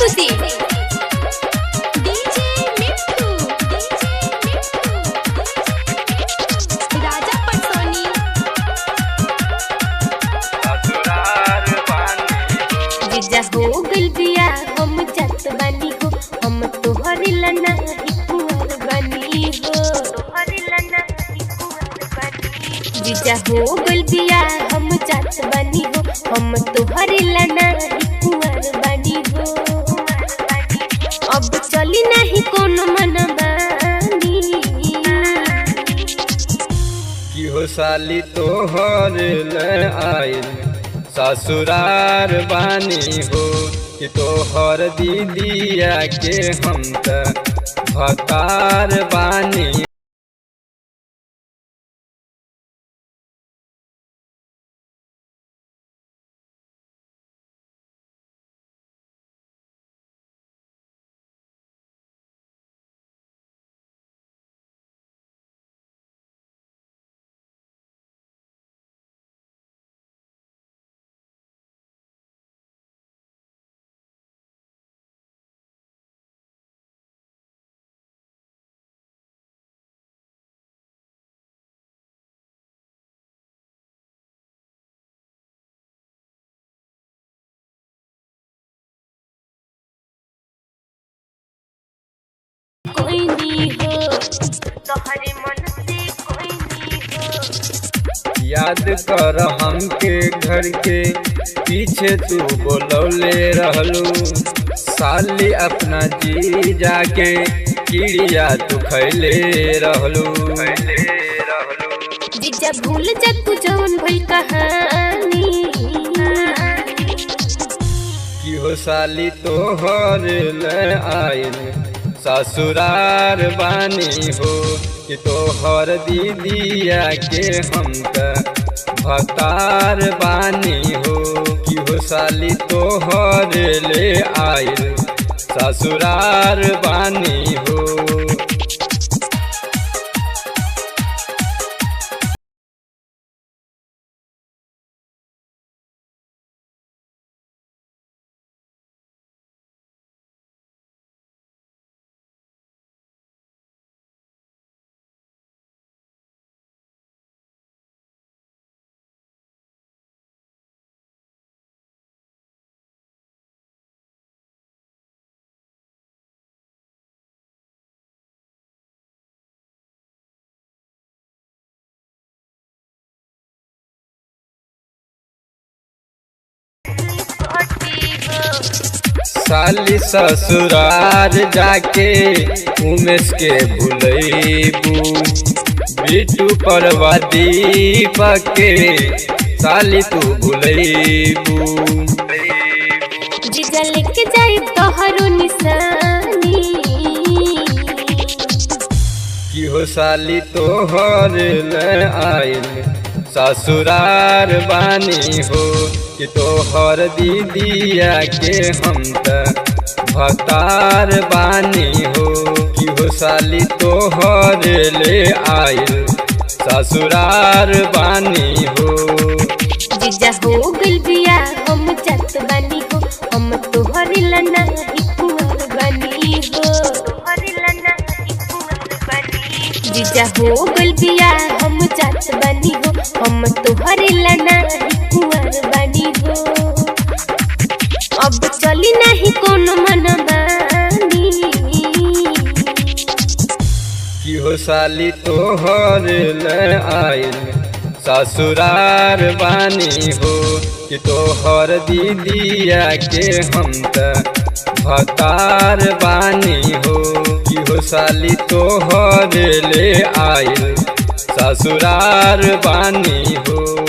प्रस्तुति डीजे मिट्टू राजा पटसोनी। जीजा हो गइल बिया हम जात बानी हो, हम तोहर लना कुंवर बनी हो। जीजा हो गइल बिया हम जात बानी हो, हम तोहर लना कुंवर बनी हो। अब चली नहीं कोनो मनमानी की हो साली तोहर ले आइल ससुरार बानी हो, कि तोहर दीदिया के हम त भतार बानी। कोई नहीं हो तोहरे मन से, कोई नहीं हो। याद कर हमके घर के पीछे तू बोलौले रहलू, साली अपना जी जाके चिड़िया तू खैले रहलू। जीजा भूल जा तू जौन भइल कहानी की हो साली तोहर ले आइल ससुरार बानी हो, कि तोहर दीदिया के हम त भतार बानी हो। कि हो साली तोहर ले आइल ससुरार बानी हो। साली ससुरार जाके उमेश के भूलैबू, बिट्टू परवा दीपक के साली तू भूलैबू। जीजा लेके जाई तोहरो निशानी की हो साली तोहर ले आइल ससुरार बानी हो, कि तोहर दीदिया के हम त भतार बानी हो। कि हो साली तोहर ले आइल ससुरार बानी हो। जीजा हो गइल बिया हम जात बानी हो, हम तोहर लना कुंवर बनी हो। जीजा हो गइल बिया हम जात बानी हो, हम तोहर लना कुंवर बनी हो। अब चली नहीं कोनो मनमानी की हो साली तोहर ले आइल ससुरार बानी हो, कि तोहर दीदिया के हम त भतार बानी हो। कि हो साली तोहर ले आइल ससुरार बानी हो।